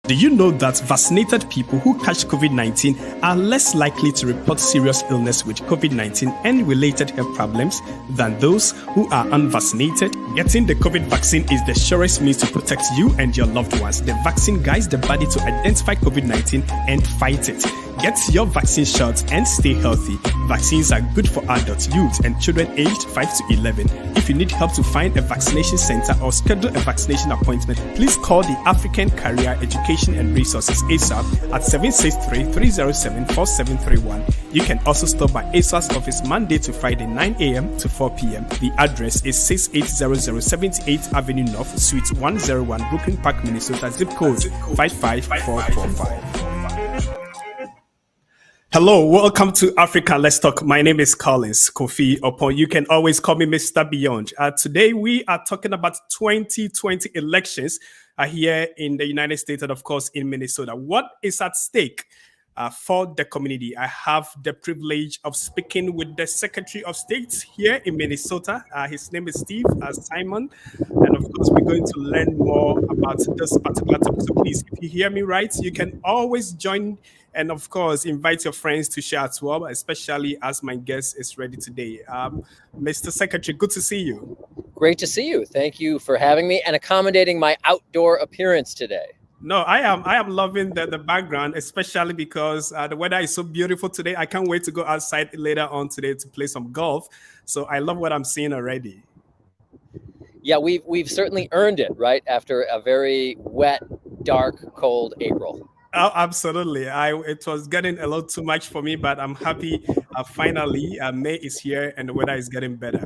Do you know that vaccinated people who catch COVID-19 are less likely to report serious illness with COVID-19 and related health problems than those who are unvaccinated? Getting the COVID vaccine is the surest means to protect you and your loved ones. The vaccine guides the body to identify COVID-19 and fight it. Get your vaccine shots and stay healthy. Vaccines are good for adults, youth, and children aged 5 to 11. If you need help to find a vaccination center or schedule a vaccination appointment, please call the African Career Education and Resources ASAP at 763-307-4731. You can also stop by ASA's office Monday to Friday 9 a.m. to 4 p.m. The address is 6800 78th Avenue North, Suite 101, Brooklyn Park, Minnesota, zip code 55445. Hello, welcome to Africa Let's Talk. My name is Collins Kofi Opon. You can always call me Mr. Beyond. Today we are talking about 2020 elections here in the United States and of course in Minnesota. What is at stake for the community? I have the privilege of speaking with the Secretary of State here in Minnesota. His name is Steve Simon. And of course, we're going to learn more about this particular topic. So please, if you hear me right, you can always join and of course, invite your friends to share as well, especially as my guest is ready today. Mr. Secretary, good to see you. Great to see you. Thank you for having me and accommodating my outdoor appearance today. No, I am loving the background, especially because the weather is so beautiful today. I can't wait to go outside later on today to play some golf. So I love what I'm seeing already. Yeah, we've certainly earned it, right? After a very wet, dark, cold April. Oh, absolutely. It was getting a lot too much for me, but I'm happy finally May is here and the weather is getting better.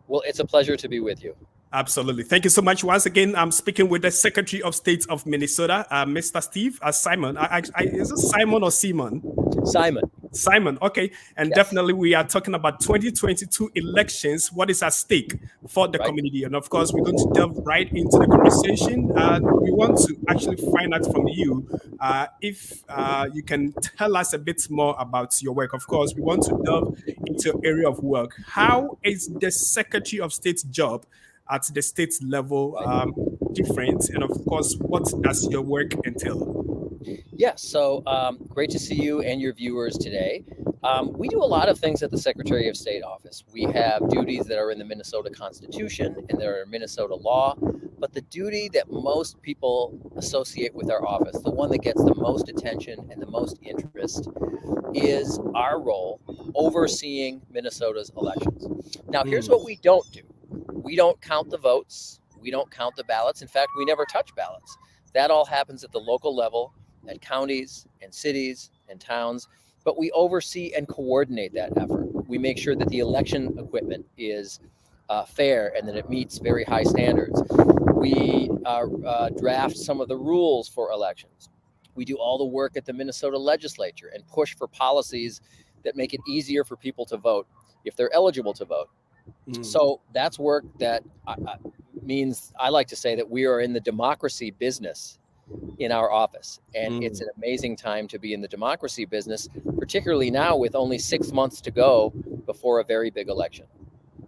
Well, it's a pleasure to be with you. Absolutely. Thank you so much. Once again, I'm speaking with the Secretary of State of Minnesota, Mr. Steve Simon. Is it Simon or Simon? Simon. Okay. And yes, definitely we are talking about 2022 elections. What is at stake for the community? And of course, we're going to delve right into the conversation. We want to actually find out from you if you can tell us a bit more about your work. Of course, we want to delve into your area of work. How is the Secretary of State's job at the state level different? And of course, what does your work entail? Yes, so great to see you and your viewers today. We do a lot of things at the Secretary of State office. We have duties that are in the Minnesota Constitution and there are Minnesota law, but the duty that most people associate with our office, the one that gets the most attention and the most interest, is our role overseeing Minnesota's elections. Now, here's what we don't do. We don't count the votes. We don't count the ballots. In fact, we never touch ballots. That all happens at the local level, at counties and cities and towns, but we oversee and coordinate that effort. We make sure that the election equipment is fair and that it meets very high standards. We draft some of the rules for elections. We do all the work at the Minnesota legislature and push for policies that make it easier for people to vote if they're eligible to vote. So that's work that means I like to say that we are in the democracy business in our office. And it's an amazing time to be in the democracy business, particularly now with only 6 months to go before a very big election.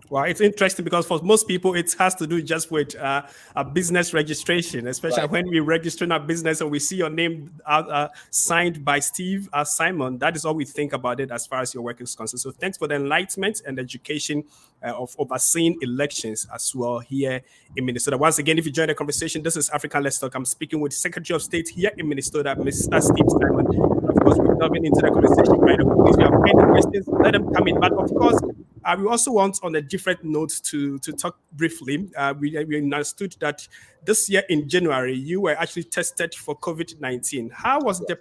Well, it's interesting because for most people, it has to do just with a business registration, especially Right. when we register in our business and we see your name signed by Steve Simon. That is all we think about it as far as your work is concerned. So thanks for the enlightenment and education of overseeing elections as well here in Minnesota. Once again, if you join the conversation, this is African Let's Talk. I'm speaking with Secretary of State here in Minnesota, Mr. Steve Simon. And of course, we're delving into the conversation right now. Please, if you have any questions, let them come in. But of course, we also want, on a different note, to talk briefly. We understood that this year in January, you were actually tested for COVID-19. How was the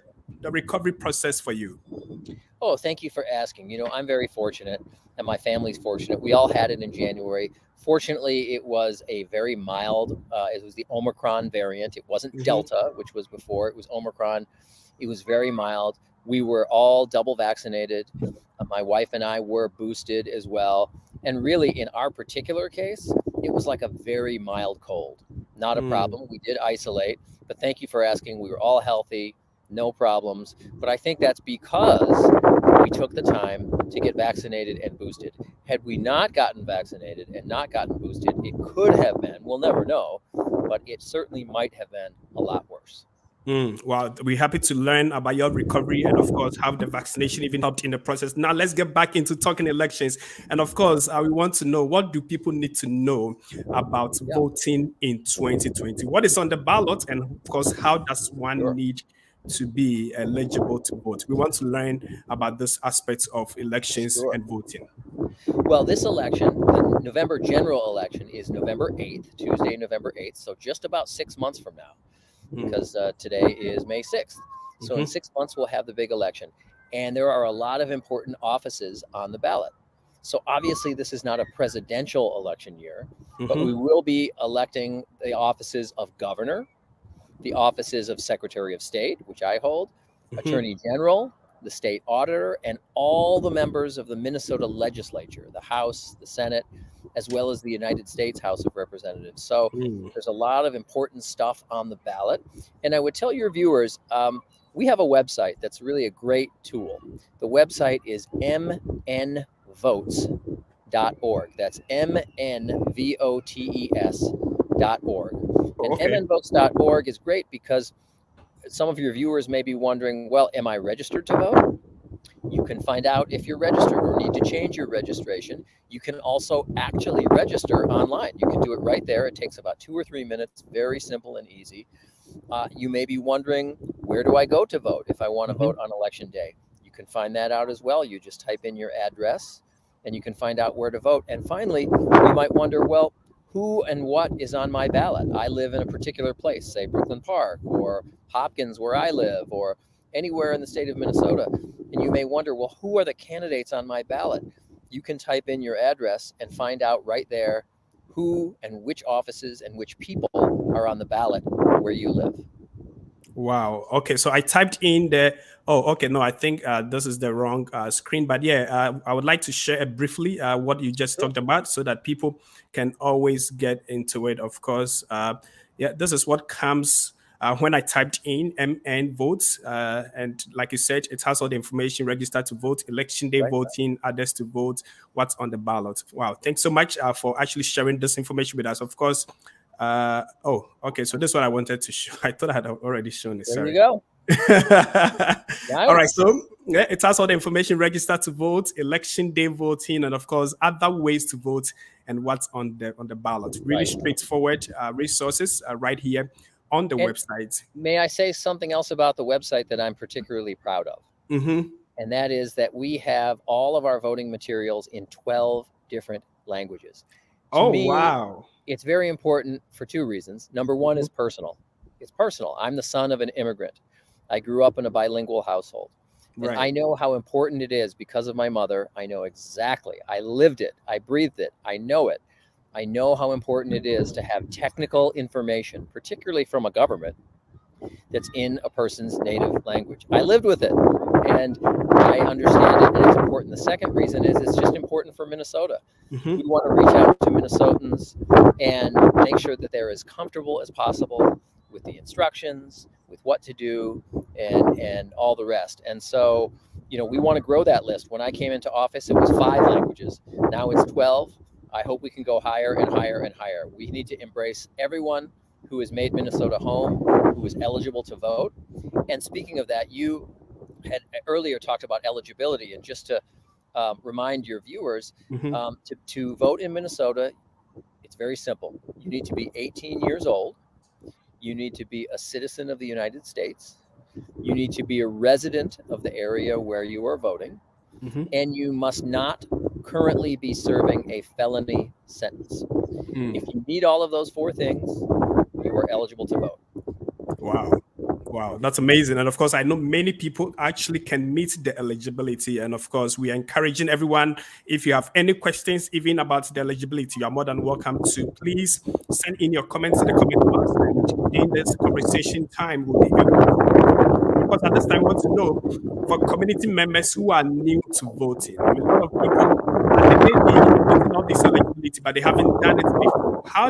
recovery process for you? Oh, thank you for asking. I'm very fortunate, and my family's fortunate. We all had it in January. Fortunately, it was a very mild, it was the Omicron variant. It wasn't Delta, which was before. It was Omicron. It was very mild. We were all double vaccinated. My wife and I were boosted as well. And really, in our particular case, it was like a very mild cold. Not a problem. We did isolate, but thank you for asking. We were all healthy, no problems. But I think that's because we took the time to get vaccinated and boosted. Had we not gotten vaccinated and not gotten boosted, it could have been, we'll never know, but it certainly might have been a lot worse. Well, we're happy to learn about your recovery and, of course, how the vaccination even helped in the process. Now, let's get back into talking elections. And, of course, we want to know, what do people need to know about voting in 2020? What is on the ballot? And, of course, how does one need to be eligible to vote? We want to learn about this aspects of elections and voting. Well, this election, the November general election, is November 8th, Tuesday, November 8th. So just about 6 months from now. Because today is May 6th. So in 6 months, we'll have the big election. And there are a lot of important offices on the ballot. So obviously, this is not a presidential election year, but we will be electing the offices of governor, the offices of Secretary of State, which I hold, Attorney General, the state auditor, and all the members of the Minnesota legislature, the House, the Senate, as well as the United States House of Representatives. So there's a lot of important stuff on the ballot. And I would tell your viewers, we have a website that's really a great tool. The website is mnvotes.org. That's mnvotes.org. And mnvotes.org is great because some of your viewers may be wondering, well, am I registered to vote? You can find out if you're registered or need to change your registration. You can also actually register online. You can do it right there. It takes about 2 or 3 minutes, very simple and easy. You may be wondering, where do I go to vote if I want to vote on election day? You can find that out as well. You just type in your address and you can find out where to vote. And finally, you might wonder, well, who and what is on my ballot? I live in a particular place, say Brooklyn Park or Hopkins, where I live, or anywhere in the state of Minnesota. And you may wonder, well, who are the candidates on my ballot? You can type in your address and find out right there who and which offices and which people are on the ballot where you live. Wow. Okay. So I typed in the, I think this is the wrong screen. But yeah, I would like to share briefly what you just talked about so that people can always get into it. Of course, this is what comes when I typed in MN votes. And like you said, it has all the information: registered to vote, election day voting, address to vote, what's on the ballot. Wow. Thanks so much for actually sharing this information with us. Of course. Okay. So this is what I wanted to show. I thought I had already shown it. There you go. All right. So it has all the information: registered to vote, election day voting, and of course other ways to vote and what's on the ballot. Really straightforward resources right here on the website. May I say something else about the website that I'm particularly proud of? And that is that we have all of our voting materials in 12 different languages. To me, wow. It's very important for 2 reasons. Number one is personal. It's personal. I'm the son of an immigrant. I grew up in a bilingual household. And I know how important it is because of my mother. I know exactly. I lived it. I breathed it. I know it. I know how important it is to have technical information, particularly from a government, that's in a person's native language. I lived with it and I understand it, and it's important. The second reason is it's just important for Minnesota. We want to reach out to Minnesotans and make sure that they're as comfortable as possible with the instructions, with what to do, and all the rest. And so, we want to grow that list. When I came into office, it was 5 languages. Now it's 12. I hope we can go higher and higher and higher. We need to embrace everyone who has made Minnesota home, who is eligible to vote. And speaking of that, you had earlier talked about eligibility, and just to remind your viewers, to vote in Minnesota, it's very simple. You need to be 18 years old. You need to be a citizen of the United States. You need to be a resident of the area where you are voting. And you must not currently be serving a felony sentence. If you meet all of those four things, you are eligible to vote. Wow, that's amazing. And of course, I know many people actually can meet the eligibility. And of course, we are encouraging everyone, if you have any questions, even about the eligibility, you are more than welcome to please send in your comments in the comment box. And in this conversation time, we'll be able to, because at this time, we want to know for community members who are new to voting. I mean, a lot of people, they may be getting all this eligibility, but they haven't done it before. How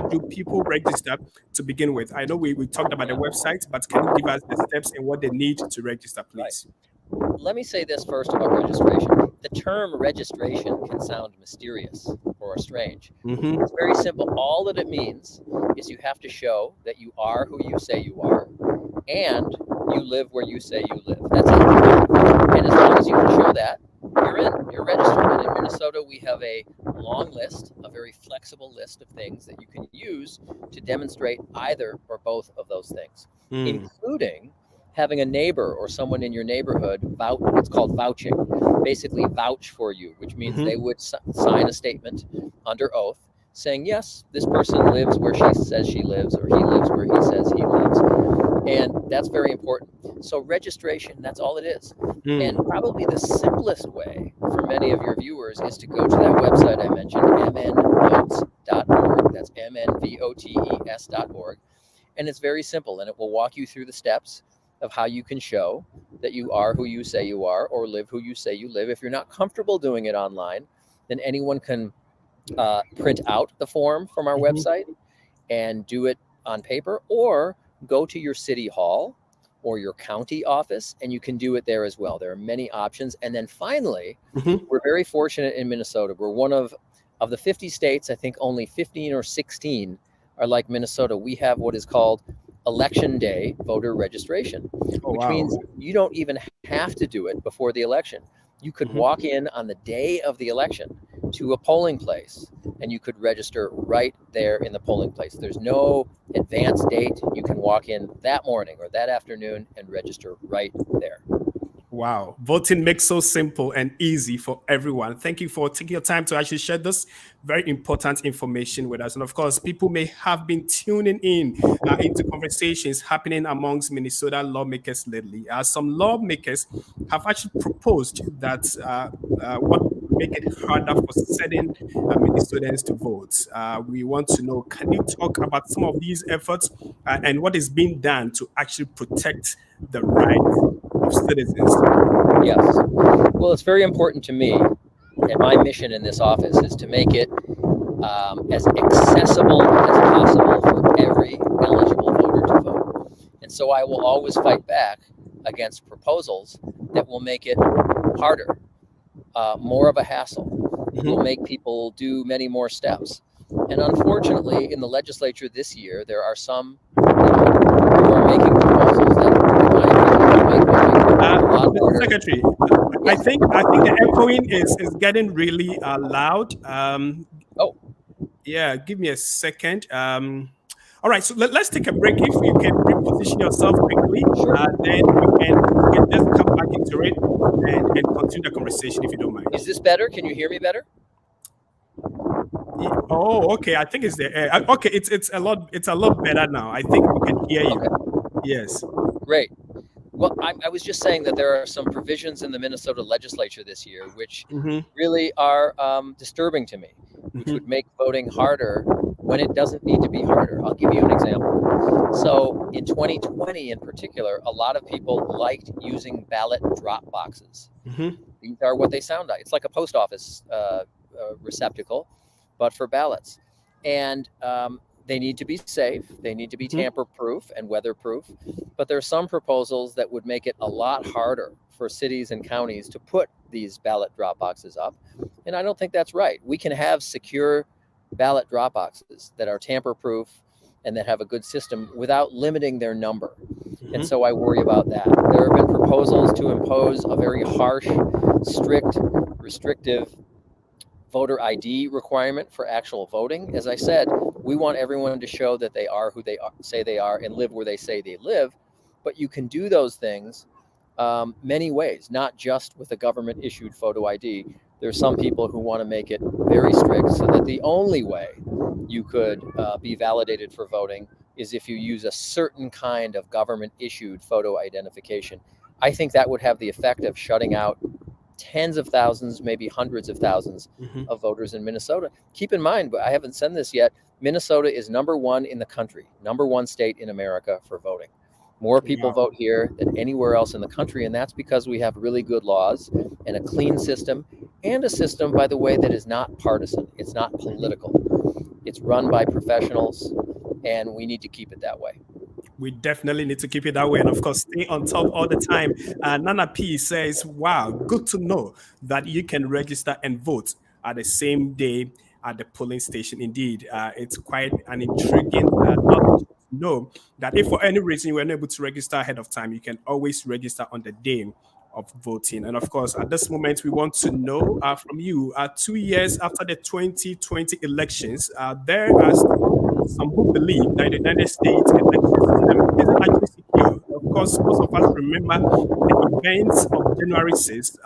do people register to begin with? I know we talked about the website, but can you give us the steps and what they need to register, please? Right. Let me say this first about registration. The term registration can sound mysterious or strange. It's very simple. All that it means is you have to show that you are who you say you are, and you live where you say you live. That's it. And as long as you can show that, you're in. You're registered. And in Minnesota, we have a long list, a very flexible list of things that you can use to demonstrate either or both of those things, including having a neighbor or someone in your neighborhood vouch. It's called vouching. Basically, vouch for you, which means they would sign a statement under oath saying, yes, this person lives where she says she lives, or he lives where he says he lives. And that's very important. So registration, that's all it is. And probably the simplest way for many of your viewers is to go to that website I mentioned, mnvotes.org. That's mnvotes.org. And it's very simple, and it will walk you through the steps of how you can show that you are who you say you are, or live who you say you live. If you're not comfortable doing it online, then anyone can print out the form from our website and do it on paper, or go to your city hall or your county office, and you can do it there as well. There are many options. And then finally, we're very fortunate in Minnesota. We're one of the 50 states, I think only 15 or 16 are like Minnesota. We have what is called Election Day voter registration, which means you don't even have to do it before the election. You could walk in on the day of the election to a polling place, and you could register right there in the polling place. There's no advance date. You can walk in that morning or that afternoon and register right there. Wow. Voting makes so simple and easy for everyone. Thank you for taking your time to actually share this very important information with us. And of course, people may have been tuning in into conversations happening amongst Minnesota lawmakers lately. Some lawmakers have actually proposed that what make it harder for certain Minnesotans to vote. We want to know, can you talk about some of these efforts and what is being done to actually protect the rights of citizens? Yes. Well, it's very important to me, and my mission in this office is to make it as accessible as possible for every eligible voter to vote. And so I will always fight back against proposals that will make it harder, more of a hassle, will make people do many more steps. And unfortunately, in the legislature this year, there are some people who are making proposals that, in my opinion, make voting a lot harder. Secretary, I think the echoing is getting really loud. Yeah, give me a second. All right, so let's take a break. If you can reposition yourself quickly, then we can just come back into it and continue the conversation if you don't mind. Is this better? Can you hear me better? Oh, okay. I think it's the air. Okay, it's a lot better now. I think we can hear you. Okay. Yes. Great. Well, I was just saying that there are some provisions in the Minnesota legislature this year which really are disturbing to me, which would make voting harder when it doesn't need to be harder. I'll give you an example. So in 2020 in particular, a lot of people liked using ballot drop boxes. These are what they sound like. It's like a post office receptacle, but for ballots. And They need to be safe. They need to be Mhm. tamper-proof and weather-proof. But there are some proposals that would make it a lot harder for cities and counties to put these ballot drop boxes up. And I don't think that's right. We can have secure ballot drop boxes that are tamper-proof and that have a good system without limiting their number. And Mhm. so I worry about that. There have been proposals to impose a very harsh, strict, restrictive voter ID requirement for actual voting. As I said, we want everyone to show that they are who they say they are and live where they say they live. But you can do those things many ways, not just with a government issued photo ID. There's some people who want to make it very strict so that the only way you could be validated for voting is if you use a certain kind of government issued photo identification. I think that would have the effect of shutting out tens of thousands, maybe hundreds of thousands Mhm. of voters in Minnesota. Keep in mind, but I haven't said this yet, Minnesota is number one in the country, number one state in America for voting. More people Wow. vote here than anywhere else in the country, and that's because we have really good laws and a clean system, and a system, by the way, that is not partisan. It's not Mhm. political. It's run by professionals, and we need to keep it that way. We definitely need to keep it that way. And of course, stay on top all the time. Nana P says, wow, good to know that you can register and vote at the same day at the polling station. Indeed, it's quite an intriguing knowledge to know that if for any reason you were unable to register ahead of time, you can always register on the day of voting. And of course, at this moment, we want to know from you, 2 years after the 2020 elections, there are still some who believe that the United States election system isn't actually secure. Of course, most of us remember the events of January 6th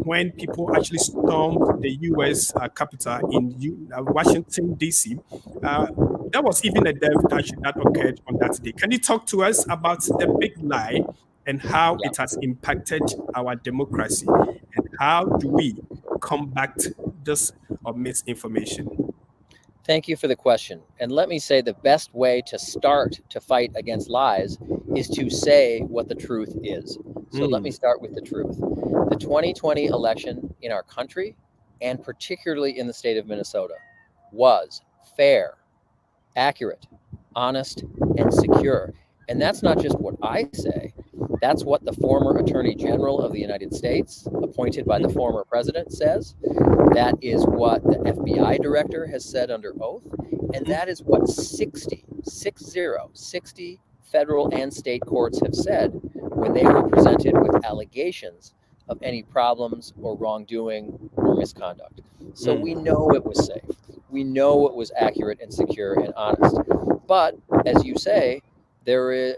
when people actually stormed the U.S. Capitol in Washington, D.C. Uh, there was even a death actually that occurred on that day. Can you talk to us about the big lie and how Yeah. it has impacted our democracy? And how do we combat this misinformation? Thank you for the question. And let me say the best way to start to fight against lies is to say what the truth is. So let me Mm. start with the truth. The 2020 election in our country, and particularly in the state of Minnesota, was fair, accurate, honest, and secure. And that's not just what I say, that's what the former Attorney General of the United States, appointed by the Mhm. former president, says. That is what the FBI director has said under oath. And Mhm. that is what 60 federal and state courts have said when they were presented with allegations of any problems or wrongdoing or misconduct. So we Mm. know it was safe. We know it was accurate and secure and honest. But as you say, there is,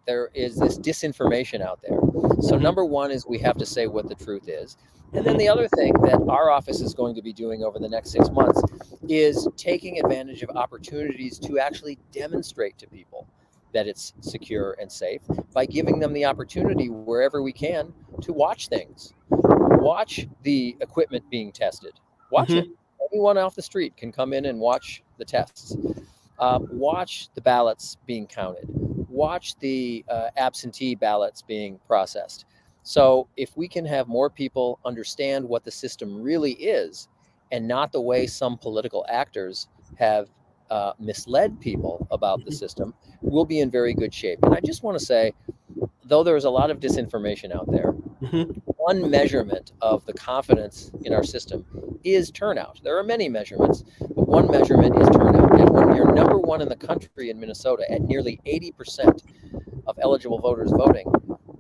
there is this disinformation out there. So, Mhm. number one is we have to say what the truth is. And then Mhm. the other thing that our office is going to be doing over the next 6 months is taking advantage of opportunities to actually demonstrate to people that it's secure and safe by giving them the opportunity wherever we can to watch things. Watch the equipment being tested. Watch it. Mhm. Anyone off the street can come in and watch the tests. Watch the ballots being counted. Watch the absentee ballots being processed. So, if we can have more people understand what the system really is and not the way some political actors have misled people about the Mhm. system, we'll be in very good shape. And I just want to say, though there's a lot of disinformation out there, Mhm. one measurement of the confidence in our system is turnout. There are many measurements, but one measurement is turnout. And when you're number one in the country in Minnesota at nearly 80% of eligible voters voting,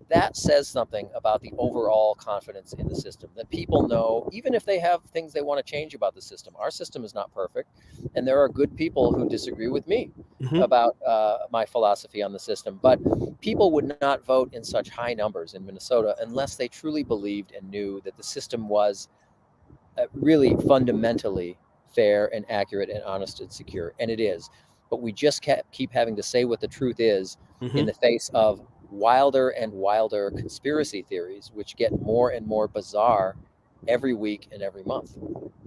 that says something about the overall confidence in the system, that people know, even if they have things they want to change about the system, our system is not perfect. And there are good people who disagree with me Mhm. about my philosophy on the system. But people would not vote in such high numbers in Minnesota unless they truly believed and knew that the system was really fundamentally fair and accurate and honest and secure. And it is. But we just keep having to say what the truth is in the Mhm. face of wilder and wilder conspiracy theories, which get more and more bizarre every week and every month.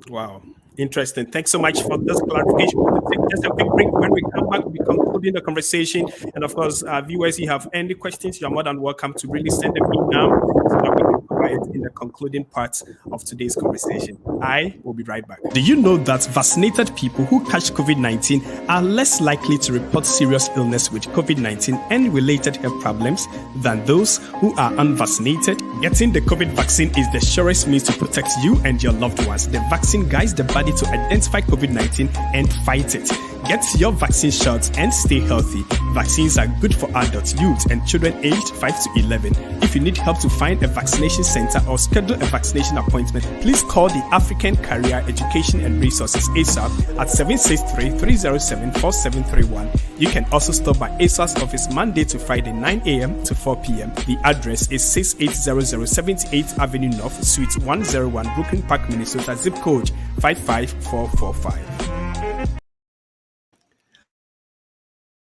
Wow. Interesting. Thanks so much for this clarification. We'll take just a quick break. When we come back, we'll be concluding the conversation. And of course, viewers, if you have any questions, you're more than welcome to really send them in now so that we can cover it in the concluding part of today's conversation. I will be right back. Do you know that vaccinated people who catch COVID-19 are less likely to report serious illness with COVID-19 and related health problems than those who are unvaccinated? Getting the COVID vaccine is the surest means to protect you and your loved ones. The vaccine guides the body to identify COVID-19 and fight it. Get your vaccine shots and stay healthy. Vaccines are good for adults, youths, and children aged 5 to 11. If you need help to find a vaccination center or schedule a vaccination appointment, please call the African Career Education and Resources ASAP at 763-307-4731. You can also stop by ASAP's office Monday to Friday 9 a.m. to 4 p.m. The address is 6800 78th Avenue North, Suite 101, Brooklyn Park, Minnesota, zip code 55445.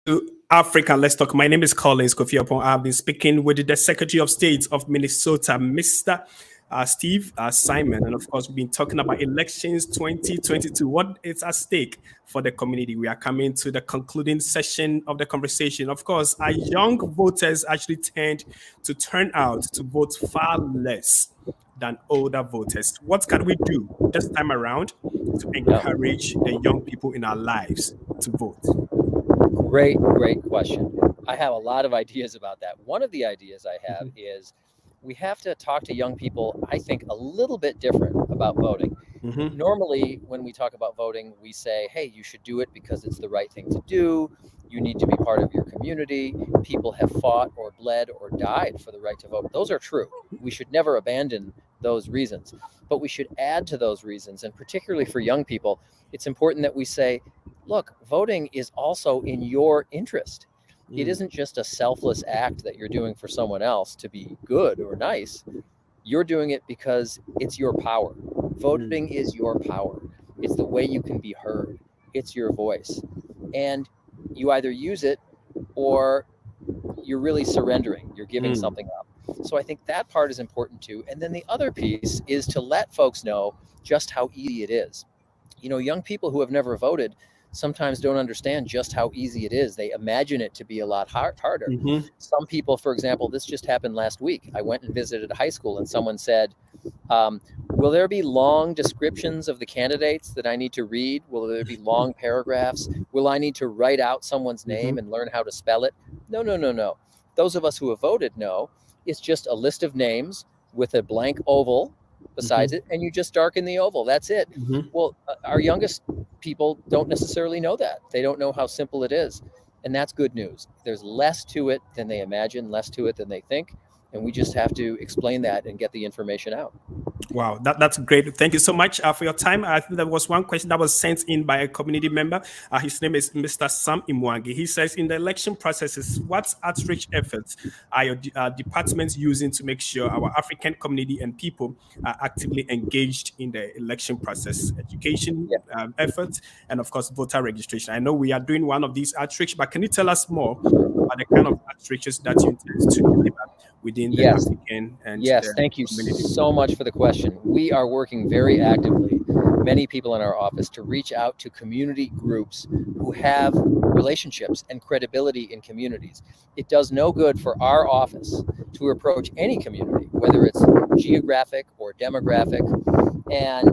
To Africa, let's talk. My name is Collins Kofi Opon. I've been speaking with the Secretary of State of Minnesota, Mr. Steve Simon. And of course, we've been talking about elections 2022. What is at stake for the community? We are coming to the concluding session of the conversation. Of course, our young voters actually tend to turn out to vote far less than older voters. What can we do this time around to encourage the young people in our lives to vote? Great question. I have a lot of ideas about that. One of the ideas I have is we have to talk to young people, I think, a little bit different about voting. Normally, when we talk about voting, we say, hey, you should do it because it's the right thing to do. You need to be part of your community. People have fought or bled or died for the right to vote. Those are true. We should never abandon those reasons, but we should add to those reasons. And particularly for young people, it's important that we say, look, voting is also in your interest. It isn't just a selfless act that you're doing for someone else to be good or nice. You're doing it because it's your power. Voting is your power. It's the way you can be heard. It's your voice. And you either use it or you're really surrendering. You're giving something up. So I think that part is important too. And then the other piece is to let folks know just how easy it is. You know, young people who have never voted sometimes don't understand just how easy it is. They imagine it to be a lot harder. Some people, for example, this just happened last week. I went and visited a high school and someone said, will there be long descriptions of the candidates that I need to read? Will there be long paragraphs? Will I need to write out someone's name and learn how to spell it? No. Those of us who have voted know it's just a list of names with a blank oval besides it, and you just darken the oval. That's it. Well, our youngest people don't necessarily know that. They don't know how simple it is. And that's good news. There's less to it than they imagine, less to it than they think. And we just have to explain that and get the information out. Wow, that's great. Thank you so much for your time. I think there was one question that was sent in by a community member. His name is Mr. Sam Imwangi. He says, in the election processes, what outreach efforts are your departments using to make sure our African community and people are actively engaged in the election process? Education efforts, and of course, voter registration. I know we are doing one of these outreach, but can you tell us more about the kind of outreaches that you intend to deliver within the African and thank you so much for the question. We are working very actively, many people in our office, to reach out to community groups who have relationships and credibility in communities. It does no good for our office to approach any community, whether it's geographic or demographic, and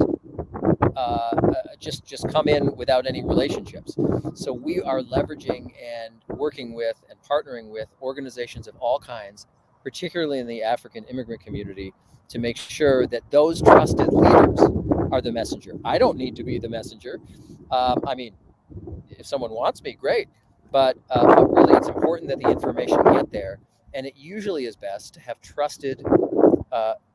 just come in without any relationships. So we are leveraging and working with and partnering with organizations of all kinds, particularly in the African immigrant community, to make sure that those trusted leaders are the messenger. I don't need to be the messenger. I mean, if someone wants me, great. But really, it's important that the information get there. And it usually is best to have trusted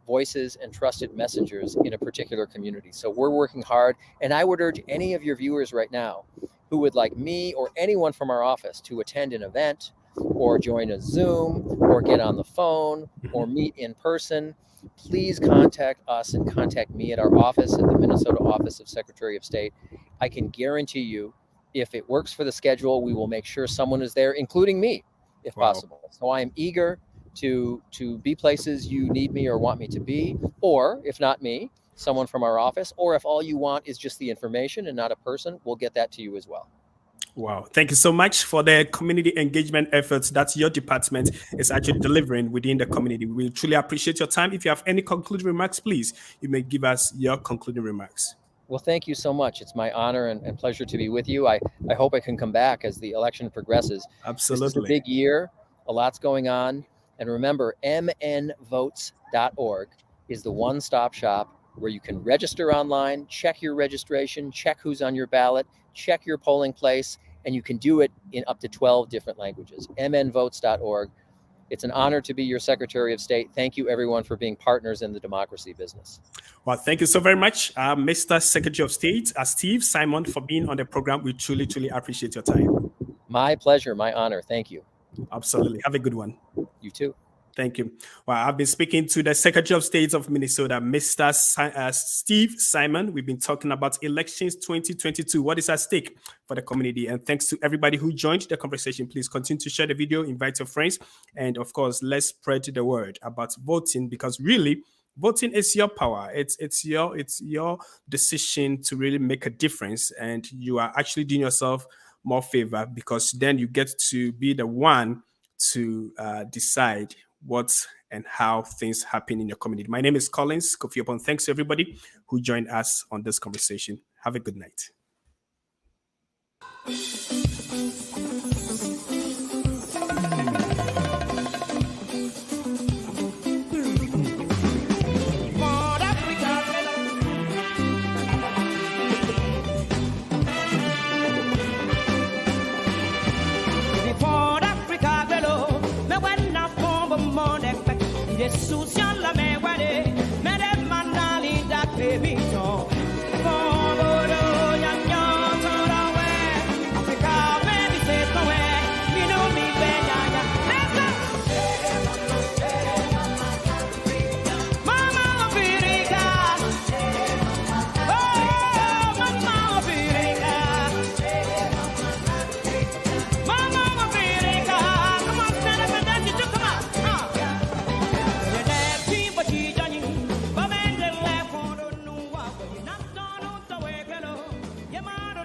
voices and trusted messengers in a particular community. So we're working hard. And I would urge any of your viewers right now who would like me or anyone from our office to attend an event or join a Zoom or get on the phone or meet in person, please contact us and contact me at our office at the Minnesota Office of Secretary of State. I can guarantee you, if it works for the schedule, we will make sure someone is there, including me, if possible. So I am eager to be places you need me or want me to be, or if not me, someone from our office, or if all you want is just the information and not a person, we'll get that to you as well. Wow. Thank you so much for the community engagement efforts that your department is actually delivering within the community. We truly appreciate your time. If you have any concluding remarks, please, you may give us your concluding remarks. Well, thank you so much. It's my honor and pleasure to be with you. I hope I can come back as the election progresses. Absolutely. This is a big year. A lot's going on. And remember, mnvotes.org is the one-stop shop where you can register online, check your registration, check who's on your ballot, check your polling place, and you can do it in up to 12 different languages. mnvotes.org. It's an honor to be your Secretary of State. Thank you, everyone, for being partners in the democracy business. Well, thank you so very much, Mr. Secretary of State, Steve Simon, for being on the program. We truly, truly appreciate your time. My pleasure, my honor. Thank you. Absolutely. Have a good one. You too. Thank you. Well, I've been speaking to the Secretary of State of Minnesota, Mr. Steve Simon. We've been talking about elections 2022. What is at stake for the community? And thanks to everybody who joined the conversation. Please continue to share the video, invite your friends. And of course, let's spread the word about voting, because really, voting is your power. It's your decision to really make a difference. And you are actually doing yourself more favor, because then you get to be the one to decide what and how things happen in your community. My name is Collins Kofi Opon. Thanks to everybody who joined us on this conversation. Have a good night. Souciant la main,